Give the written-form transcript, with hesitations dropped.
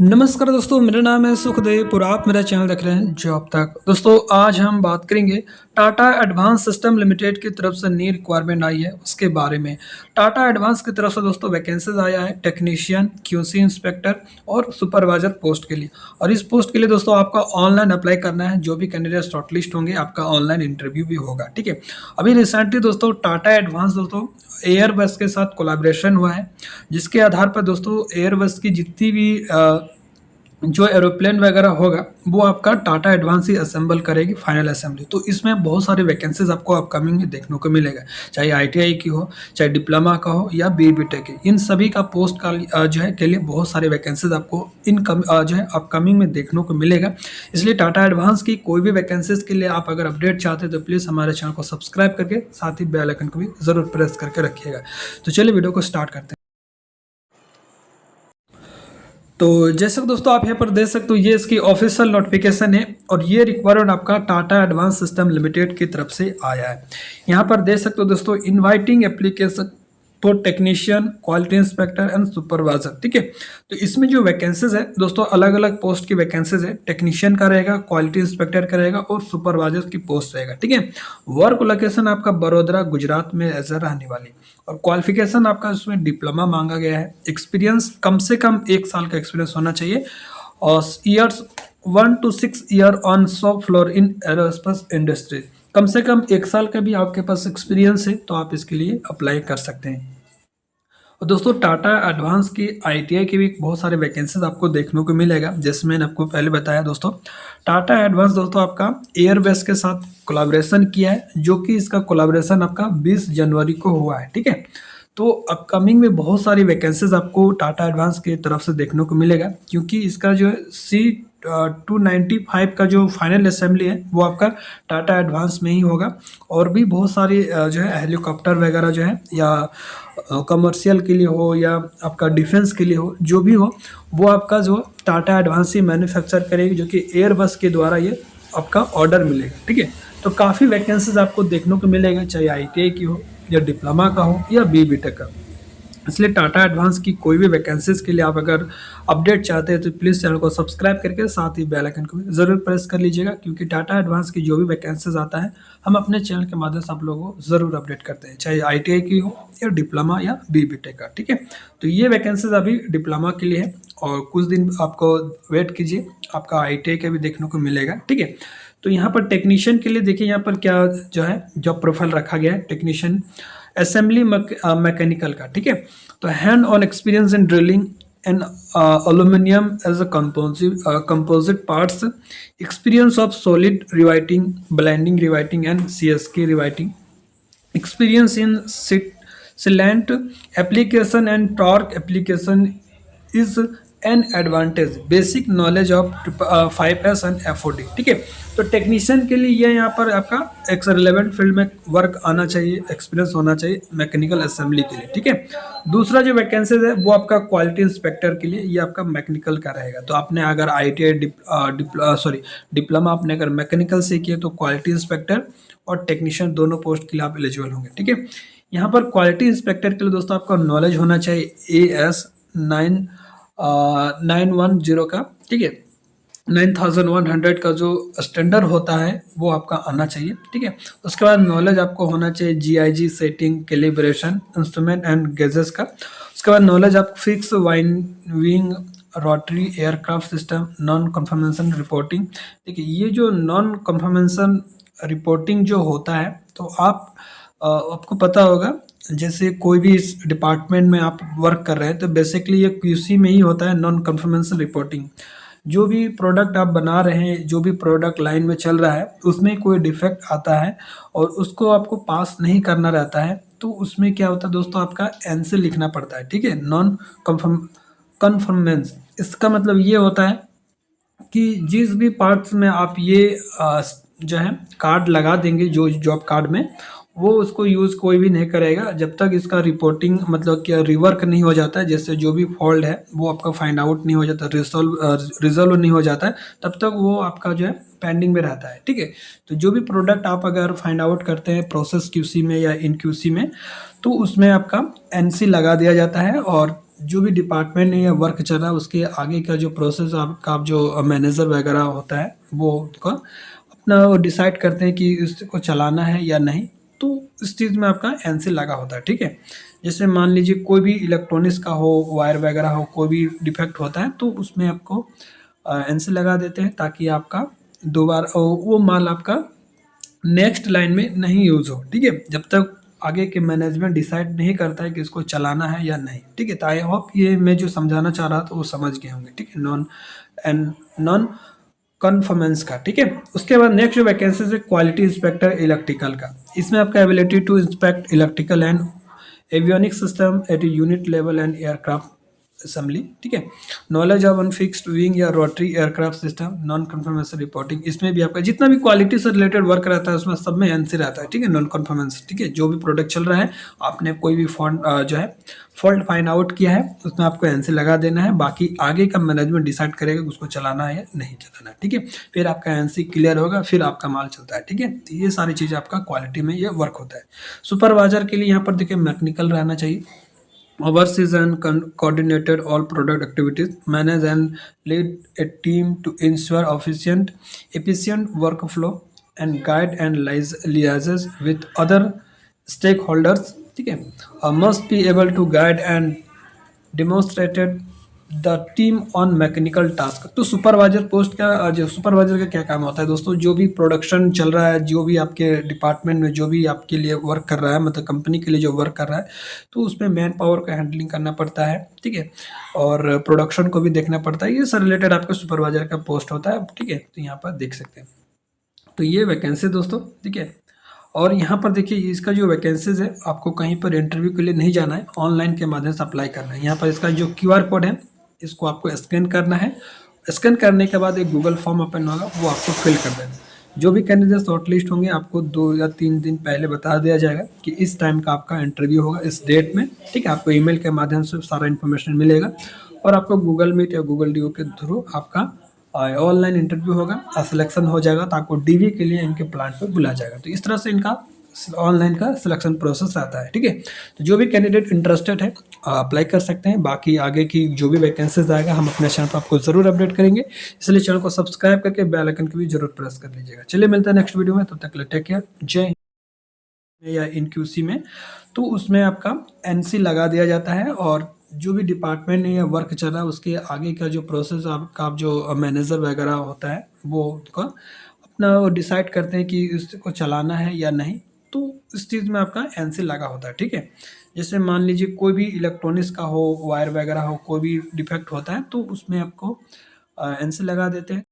नमस्कार दोस्तों, मेरा नाम है सुखदेव और आप मेरा चैनल देख रहे हैं जॉब तक। दोस्तों आज हम बात करेंगे टाटा एडवांस सिस्टम लिमिटेड की तरफ से नई रिक्वायरमेंट आई है उसके बारे में। टाटा एडवांस की तरफ से दोस्तों वैकेंसीज आया है टेक्नीशियन, क्यूसी इंस्पेक्टर और सुपरवाइजर पोस्ट के लिए। और इस पोस्ट के लिए दोस्तों आपका ऑनलाइन अप्लाई करना है। जो भी कैंडिडेट शॉर्टलिस्ट होंगे आपका ऑनलाइन इंटरव्यू भी होगा, ठीक है। अभी रिसेंटली दोस्तों टाटा एडवांस दोस्तों एयरबस के साथ कोलैबोरेशन हुआ है, जिसके आधार पर दोस्तों एयरबस की जितनी भी जो एरोप्लेन वगैरह होगा वो आपका टाटा एडवांस ही असेंबल करेगी, फाइनल असेंबली। तो इसमें बहुत सारी वैकेंसीज आपको अपकमिंग में देखने को मिलेगा, चाहे आईटीआई की हो, चाहे डिप्लोमा का हो या बीबीटेक की। इन सभी का पोस्ट का जो है के लिए बहुत सारे वैकेंसीज आपको जो है अपकमिंग में देखने को मिलेगा। इसलिए टाटा एडवांस की कोई भी वैकेंसीज के लिए आप अगर अपडेट चाहते हैं तो प्लीज़ हमारे चैनल को सब्सक्राइब करके साथ ही बेल आइकन को भी ज़रूर प्रेस करके रखिएगा। तो चलिए वीडियो को स्टार्ट करते हैं। तो जैसे कि दोस्तों आप यहाँ पर देख सकते हो, ये इसकी ऑफिशियल नोटिफिकेशन है और ये रिक्वायरमेंट आपका टाटा एडवांस सिस्टम लिमिटेड की तरफ से आया है। यहाँ पर देख सकते हो दोस्तों, inviting application for technician, quality inspector and supervisor, ठीक है। तो इसमें जो वैकेंसीज है दोस्तों, अलग अलग पोस्ट की वैकेंसीज है। टेक्नीशियन का रहेगा, क्वालिटी इंस्पेक्टर का रहेगा और सुपरवाइजर की पोस्ट रहेगा, ठीक है। वर्क लोकेशन आपका बड़ोदरा गुजरात में ऐसा रहने वाली। और क्वालिफिकेशन आपका उसमें डिप्लोमा मांगा गया है। एक्सपीरियंस कम से कम 1 साल का एक्सपीरियंस होना चाहिए और years 1 to 6 year on shop floor in aerospace industry. कम से कम 1 साल का भी आपके पास एक्सपीरियंस है तो आप इसके लिए अप्लाई कर सकते हैं। और दोस्तों टाटा एडवांस की आईटीआई की भी बहुत सारे वैकेंसीज आपको देखने को मिलेगा। जैसे मैंने आपको पहले बताया दोस्तों, टाटा एडवांस दोस्तों आपका एयरबस के साथ कोलैबोरेशन किया है, जो कि इसका कोलैबोरेशन आपका 20 जनवरी को हुआ है, ठीक है। तो अपकमिंग में बहुत सारी वैकेंसीज आपको टाटा एडवांस की तरफ से देखने को मिलेगा, क्योंकि इसका जो C295 का जो फाइनल असेंबली है वो आपका टाटा एडवांस में ही होगा। और भी बहुत सारी जो है हेलीकॉप्टर वगैरह जो है, या कमर्शियल के लिए हो या आपका डिफेंस के लिए हो, जो भी हो वो आपका जो टाटा एडवांस ही मैन्युफैक्चर करेगी, जो कि एयरबस के द्वारा ये आपका ऑर्डर मिलेगा, ठीक है। तो काफ़ी वैकेंसीज आपको देखने को मिलेगा, चाहे आईटीआई की हो या डिप्लोमा का हो या बीबीटेक का। इसलिए टाटा एडवांस की कोई भी वैकेंसीज के लिए आप अगर अपडेट चाहते हैं तो प्लीज़ चैनल को सब्सक्राइब करके साथ ही बेल आइकन को भी ज़रूर प्रेस कर लीजिएगा, क्योंकि टाटा एडवांस की जो भी वैकेंसीज आता है हम अपने चैनल के माध्यम से आप लोगों को ज़रूर अपडेट करते हैं, चाहे आईटीआई की हो या डिप्लोमा या बीबीटेक का, ठीक है। तो ये वैकेंसीज अभी डिप्लोमा के लिए है और कुछ दिन आपको वेट कीजिए, आपका आईटीआई का भी देखने को मिलेगा, ठीक है। तो यहाँ पर टेक्नीशियन के लिए देखिए, यहाँ पर क्या जो है जॉब प्रोफाइल रखा गया है, टेक्नीशियन असेंबली मैकेनिकल का, ठीक है। तो hand on experience in drilling and aluminium as a composite parts, experience of solid riveting, blending riveting and CSK riveting, experience in silent application and torque application is an advantage, basic knowledge of 5S and FOD, ठीक है। तो technician के लिए ये यहाँ पर आपका एक रिलेवेंट फील्ड में वर्क आना चाहिए, एक्सपीरियंस होना चाहिए मैकेनिकल असेंबली के लिए, ठीक है। दूसरा जो वैकेंसीज है वो आपका क्वालिटी इंस्पेक्टर के लिए, ये आपका मैकेनिकल का रहेगा। तो आपने अगर आईटीआई डिप्लोमा आपने अगर मैकेनिकल से किया तो क्वालिटी इंस्पेक्टर और टेक्नीशियन दोनों पोस्ट के लिए आप एलिजिबल होंगे, ठीक है। यहाँ पर क्वालिटी इंस्पेक्टर के लिए दोस्तों आपका नॉलेज होना चाहिए AS 910 का, ठीक है। 9100 का जो स्टैंडर्ड होता है वो आपका आना चाहिए, ठीक है। उसके बाद नॉलेज आपको होना चाहिए GIG setting, calibration, instrument and gauges का। उसके बाद नॉलेज आप fix wing, rotary aircraft system, non confirmation reporting, देखिए ये जो नॉन कन्फर्मेशन रिपोर्टिंग जो होता है, तो आपको पता होगा, जैसे कोई भी इस डिपार्टमेंट में आप वर्क कर रहे हैं तो बेसिकली ये क्यूसी में ही होता है, नॉन कन्फर्मेशन रिपोर्टिंग। जो भी प्रोडक्ट आप बना रहे हैं, जो भी प्रोडक्ट लाइन में चल रहा है, उसमें कोई डिफेक्ट आता है और उसको आपको पास नहीं करना रहता है, तो उसमें क्या होता है दोस्तों, आपका एनसी लिखना पड़ता है, ठीक है, नॉन कन्फर्मेंस। इसका मतलब ये होता है कि जिस भी पार्ट्स में आप ये जो है कार्ड लगा देंगे, जो जॉब कार्ड में, वो उसको यूज़ कोई भी नहीं करेगा जब तक इसका रिपोर्टिंग मतलब कि रिवर्क नहीं हो जाता है। जैसे जो भी फॉल्ट है वो आपका फाइंड आउट नहीं हो जाता, रिजॉल्व नहीं हो जाता है, तब तक वो आपका जो है पेंडिंग में रहता है, ठीक है। तो जो भी प्रोडक्ट आप अगर फाइंड आउट करते हैं प्रोसेस क्यूसी में या इन क्यूसी में, तो उसमें आपका एनसी लगा दिया जाता है और जो भी डिपार्टमेंट में या वर्क चल रहा है उसके आगे का जो प्रोसेस आपका आप जो मैनेजर वगैरह होता है वो उसका अपना वो डिसाइड करते हैं कि इसको चलाना है या नहीं। तो इस चीज़ में आपका एनसी लगा होता है, ठीक है। जैसे मान लीजिए कोई भी इलेक्ट्रॉनिक्स का हो, वायर वगैरह हो, कोई भी डिफेक्ट होता है तो उसमें आपको एनसी लगा देते हैं ताकि आपका दोबारा वो माल आपका नेक्स्ट लाइन में नहीं यूज़ हो, ठीक है। जब तक आगे के मैनेजमेंट डिसाइड नहीं करता है कि इसको चलाना है या नहीं, ठीक है। तो आई होप ये मैं जो समझाना चाह रहा था वो समझ गए होंगे, ठीक है। नॉन कन्फर्मेंस का, ठीक है। उसके बाद नेक्स्ट जो वैकेंसीज है क्वालिटी इंस्पेक्टर इलेक्ट्रिकल का। इसमें आपका ability to inspect electrical and avionic system at unit level and aircraft assembly, ठीक है। नॉलेज ऑफ अनफिक्स्ड विंग या rotary aircraft system, non conformance reporting. इसमें भी आपका जितना भी क्वालिटी से रिलेटेड वर्क रहता है उसमें सब में एनसी रहता है, ठीक है। नॉन कन्फर्मेंस, ठीक है। जो भी प्रोडक्ट चल रहा है आपने कोई भी जो है फॉल्ट फाइंड आउट किया है उसमें आपको एनसी लगा देना है। बाकी आगे का मैनेजमेंट डिसाइड करेगा कि उसको चलाना है या नहीं चलाना है, ठीक है। फिर आपका एनसी क्लियर होगा, फिर आपका माल चलता है, ठीक है। तो ये सारी चीज़ें आपका क्वालिटी में ये वर्क होता है। सुपरवाइजर के लिए यहाँ पर देखिए मैकेनिकल रहना चाहिए। Oversees and coordinated all product activities, manage and lead a team to ensure efficient workflow, and guide and liaises with other stakeholders. ठीक है, must be able to guide and demonstrated the team on mechanical task. तो supervisor post का जो supervisor का क्या काम होता है दोस्तों, जो भी प्रोडक्शन चल रहा है, जो भी आपके डिपार्टमेंट में जो भी आपके लिए वर्क कर रहा है, मतलब कंपनी के लिए जो वर्क कर रहा है, तो उसमें मैन पावर का हैंडलिंग करना पड़ता है, ठीक है। और प्रोडक्शन को भी देखना पड़ता है। ये सब रिलेटेड आपका सुपरवाइजर का पोस्ट होता है, ठीक है। तो यहाँ पर देख सकते हैं। तो ये वैकेंसी दोस्तों, ठीक है। और यहाँ पर देखिए इसका जो वैकेंसीज है आपको कहीं पर इंटरव्यू के लिए नहीं जाना है, ऑनलाइन के माध्यम से अप्लाई करना है। यहाँ पर इसका जो क्यूआर कोड है इसको आपको स्कैन करना है। स्कैन करने के बाद एक गूगल फॉर्म ओपन होगा, वो आपको फिल कर देना है। जो भी कैंडिडेट शॉर्टलिस्ट होंगे आपको 2 या 3 दिन पहले बता दिया जाएगा कि इस टाइम का आपका इंटरव्यू होगा, इस डेट में, ठीक है। आपको ईमेल के माध्यम से सारा इन्फॉर्मेशन मिलेगा और आपको गूगल मीट या गूगल ड्यू के थ्रू आपका ऑनलाइन इंटरव्यू होगा, सिलेक्शन हो जाएगा तो आपको डीवी के लिए इनके प्लांट पे बुलाया जाएगा। तो इस तरह से इनका ऑनलाइन का सिलेक्शन प्रोसेस रहता है, ठीक है। तो जो भी कैंडिडेट इंटरेस्टेड है अप्लाई कर सकते हैं। बाकी आगे की जो भी वैकेंसीज आएगा हम अपने चैनल पर आपको जरूर अपडेट करेंगे, इसलिए चैनल को सब्सक्राइब करके बेल आइकन को भी जरूर प्रेस कर लीजिएगा। चलिए मिलता है नेक्स्ट वीडियो में, तब तक के लिए टेक केयर, जय हिंद। या इन क्यूसी में तो उसमें आपका एनसी लगा दिया जाता है और जो भी डिपार्टमेंट में या वर्क चल रहा है उसके आगे का जो प्रोसेस आपका आप जो मैनेजर वगैरह होता है वो उसका अपना वो डिसाइड करते हैं कि इसको चलाना है या नहीं। तो इस चीज़ में आपका एनसी लगा होता है, ठीक है। जैसे मान लीजिए कोई भी इलेक्ट्रॉनिक्स का हो, वायर वगैरह हो, कोई भी डिफेक्ट होता है तो उसमें आपको एनसी लगा देते हैं।